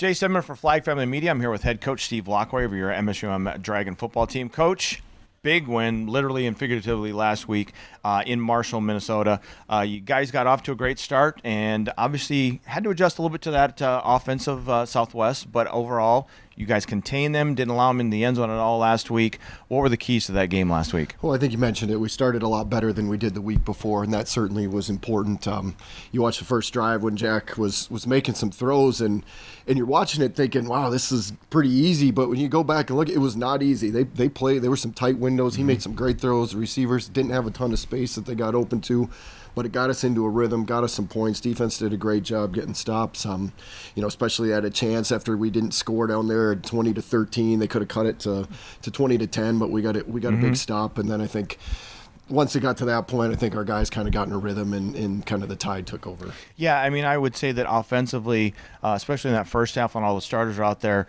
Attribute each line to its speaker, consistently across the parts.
Speaker 1: Jace Denman for Flag Family Media. I'm here with head coach Steve Laqua of your MSUM Dragon football team. Coach, big win, literally and figuratively, last week in Marshall, Minnesota. You guys got off to a great start and obviously had to adjust a little bit to that offensive Southwest, but overall, you guys contained them, didn't allow them in the end zone at all last week. What were the keys to that game last week?
Speaker 2: Well, I think you mentioned it. We started a lot better than we did the week before, and that certainly was important. You watched the first drive when Jack was making some throws, and you're watching it thinking, wow, this is pretty easy. But when you go back and look, it was not easy. They played. There were some tight windows. He made some great throws. The receivers didn't have a ton of space that they got open to, but it got us into a rhythm, got us some points. Defense did a great job getting stops. Especially had a chance after we didn't score down there at 20-13. They could have cut it to 20-10, but we got a big stop. And then I think once it got to that point, I think our guys kind of got in a rhythm and kind of the tide took over.
Speaker 1: Yeah, I mean, I would say that offensively, especially in that first half when all the starters are out there,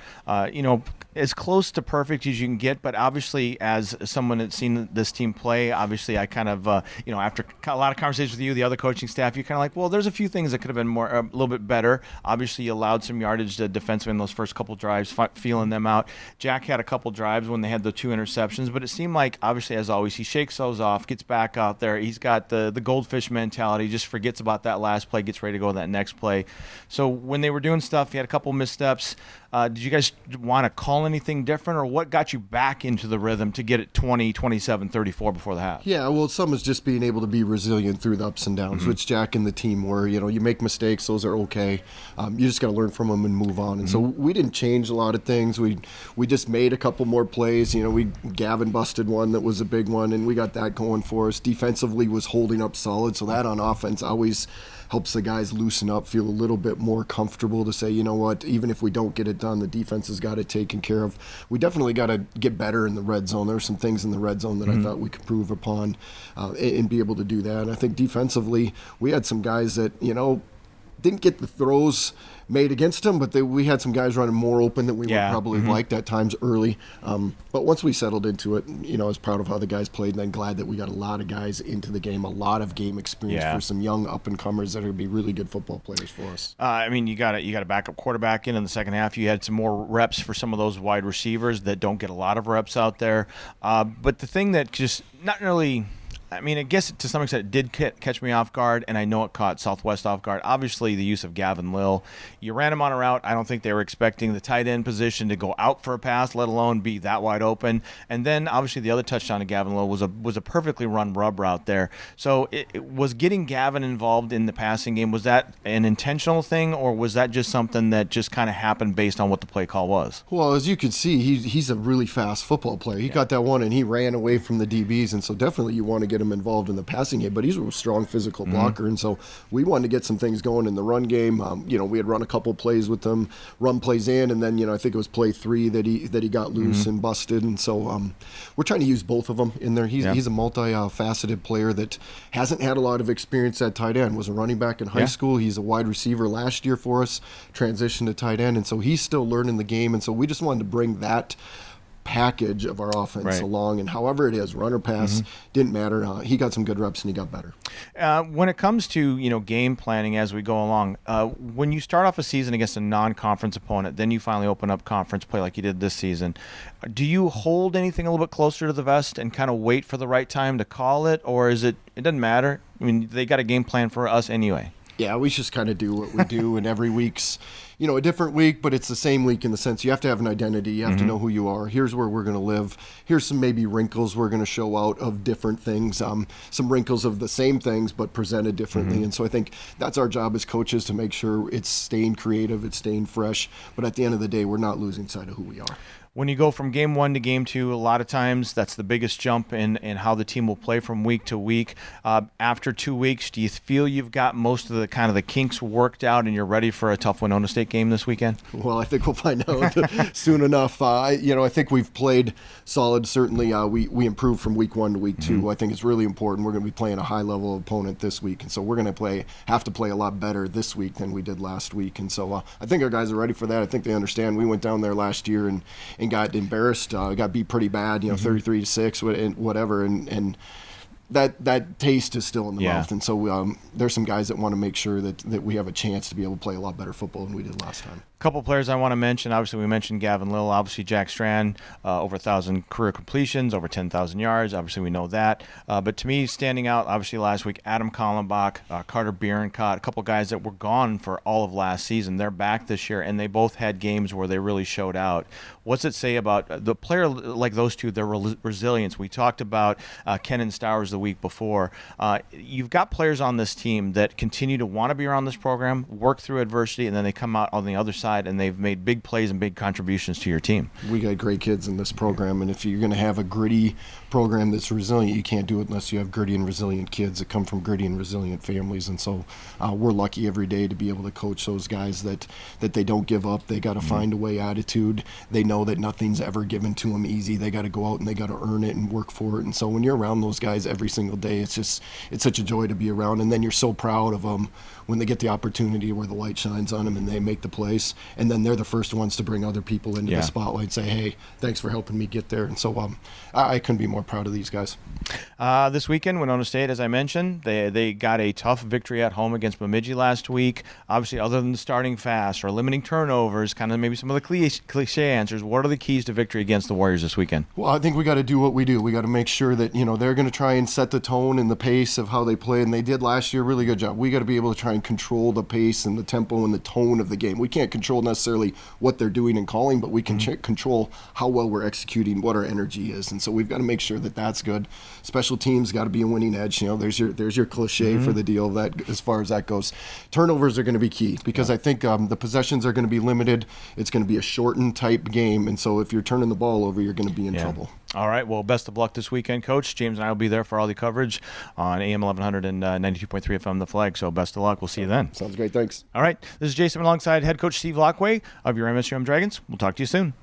Speaker 1: as close to perfect as you can get. But obviously, as someone that's seen this team play, obviously I kind of, after a lot of conversations with you, the other coaching staff, you're kind of like, well, there's a few things that could have been a little bit better. Obviously, you allowed some yardage to defensemen in those first couple drives, feeling them out. Jack had a couple drives when they had the 2 interceptions, but it seemed like, obviously, as always, he shakes those off, gets back out there. He's got the goldfish mentality, just forgets about that last play, gets ready to go to that next play. So when they were doing stuff, he had a couple missteps. Did you guys want to call anything different, or what got you back into the rhythm to get it 20, 27, 34 before the half?
Speaker 2: Yeah, well, some is just being able to be resilient through the ups and downs, which Jack and the team were. You make mistakes, those are okay. You just got to learn from them and move on. And so we didn't change a lot of things. We just made a couple more plays. Gavin busted one that was a big one, and we got that going for us. Defensively was holding up solid, so that on offense always helps the guys loosen up, feel a little bit more comfortable to say, you know what, even if we don't get it done, the defense has got it taken care of. We definitely got to get better in the red zone. There were some things in the red zone that I thought we could improve upon and be able to do that. And I think defensively, we had some guys that, didn't get the throws made against them, but we had some guys running more open than we would probably liked at times early. But once we settled into it, I was proud of how the guys played, and then glad that we got a lot of guys into the game, a lot of game experience for some young up-and-comers that are going to be really good football players for us.
Speaker 1: You got a backup quarterback in the second half. You had some more reps for some of those wide receivers that don't get a lot of reps out there. But the thing that just not really – I guess to some extent it did catch me off guard, and I know it caught Southwest off guard. Obviously, the use of Gavin Lill. You ran him on a route. I don't think they were expecting the tight end position to go out for a pass, let alone be that wide open. And then, obviously, the other touchdown to Gavin Lill was a perfectly run rub route there. So it was getting Gavin involved in the passing game. Was that an intentional thing, or was that just something that just kind of happened based on what the play call was?
Speaker 2: Well, as you could see, he's a really fast football player. He got that one, and he ran away from the DBs, and so definitely you want to get him involved in the passing game, but he's a strong physical blocker, and so we wanted to get some things going in the run game. We had run a couple plays with him, run plays in, and then I think it was play 3 that he got loose and busted, and so we're trying to use both of them in there. He's a multi-faceted player that hasn't had a lot of experience at tight end. Was a running back in high school. He's a wide receiver last year for us, transitioned to tight end, and so he's still learning the game, and so we just wanted to bring that package of our offense along, and however it is, run or pass, didn't matter. He got some good reps and he got better.
Speaker 1: When it comes to game planning as we go along, when you start off a season against a non-conference opponent, then you finally open up conference play like you did this season, do you hold anything a little bit closer to the vest and kind of wait for the right time to call it, or is it doesn't matter? They got a game plan for us anyway.
Speaker 2: Yeah, we just kind of do what we do, and every week's, a different week, but it's the same week in the sense you have to have an identity. You have to know who you are. Here's where we're going to live. Here's some maybe wrinkles we're going to show out of different things, some wrinkles of the same things but presented differently. And so I think that's our job as coaches, to make sure it's staying creative, it's staying fresh, but at the end of the day, we're not losing sight of who we are.
Speaker 1: When you go from game 1 to game 2, a lot of times that's the biggest jump in how the team will play from week to week. After 2 weeks, do you feel you've got most of the kinks worked out and you're ready for a tough Winona State game this weekend?
Speaker 2: Well, I think we'll find out soon enough. I think we've played solid. Certainly, we improved from week 1 to week 2. I think it's really important. We're going to be playing a high-level opponent this week, and so we're going to have to play a lot better this week than we did last week. And so I think our guys are ready for that. I think they understand. We went down there last year and got embarrassed, got beat pretty bad, 33-6, whatever, and that taste is still in the mouth. And so there's some guys that want to make sure that we have a chance to be able to play a lot better football than we did last time.
Speaker 1: couple players I want to mention. Obviously, we mentioned Gavin Lill. Obviously, Jack Strand, over 1,000 career completions, over 10,000 yards. Obviously, we know that. But to me, standing out, obviously, last week, Adam Kallenbach, Carter Bierencott, a couple guys that were gone for all of last season. They're back this year, and they both had games where they really showed out. What's it say about the player like those two, their resilience? We talked about Kenan Stowers the week before. You've got players on this team that continue to want to be around this program, work through adversity, and then they come out on the other side and they've made big plays and big contributions to your team.
Speaker 2: We got great kids in this program, and if you're going to have a gritty program that's resilient, you can't do it unless you have gritty and resilient kids that come from gritty and resilient families. And so we're lucky every day to be able to coach those guys that they don't give up. They got to find a way attitude. They know that nothing's ever given to them easy. They got to go out and they got to earn it and work for it. And so when you're around those guys every single day, it's such a joy to be around. And then you're so proud of them when they get the opportunity where the light shines on them and they make the place. And then they're the first ones to bring other people into the spotlight and say, hey, thanks for helping me get there. And so I couldn't be more proud of these guys.
Speaker 1: This weekend, Winona State, as I mentioned, they got a tough victory at home against Bemidji last week. Obviously, other than starting fast or limiting turnovers, kind of maybe some of the cliche answers, what are the keys to victory against the Warriors this weekend?
Speaker 2: Well, I think we got to do what we do. We got to make sure that, they're going to try and set the tone and the pace of how they play, and they did last year. Really good job. We got to be able to try and control the pace and the tempo and the tone of the game. We can't control necessarily what they're doing and calling, but we can control how well we're executing, what our energy is, and so we've got to make sure that that's good. Special teams got to be a winning edge. There's your cliche for the deal that as far as that goes. Turnovers are going to be key because I think the possessions are going to be limited. It's going to be a shortened type game, and so if you're turning the ball over, you're going to be in trouble.
Speaker 1: All right. Well, best of luck this weekend, Coach. James and I will be there for all the coverage on AM 1100 and 92.3 FM The Flag. So best of luck. We'll see you then.
Speaker 2: Sounds great. Thanks.
Speaker 1: All right. This is Jason alongside head coach Steve Laqua of your MSUM Dragons. We'll talk to you soon.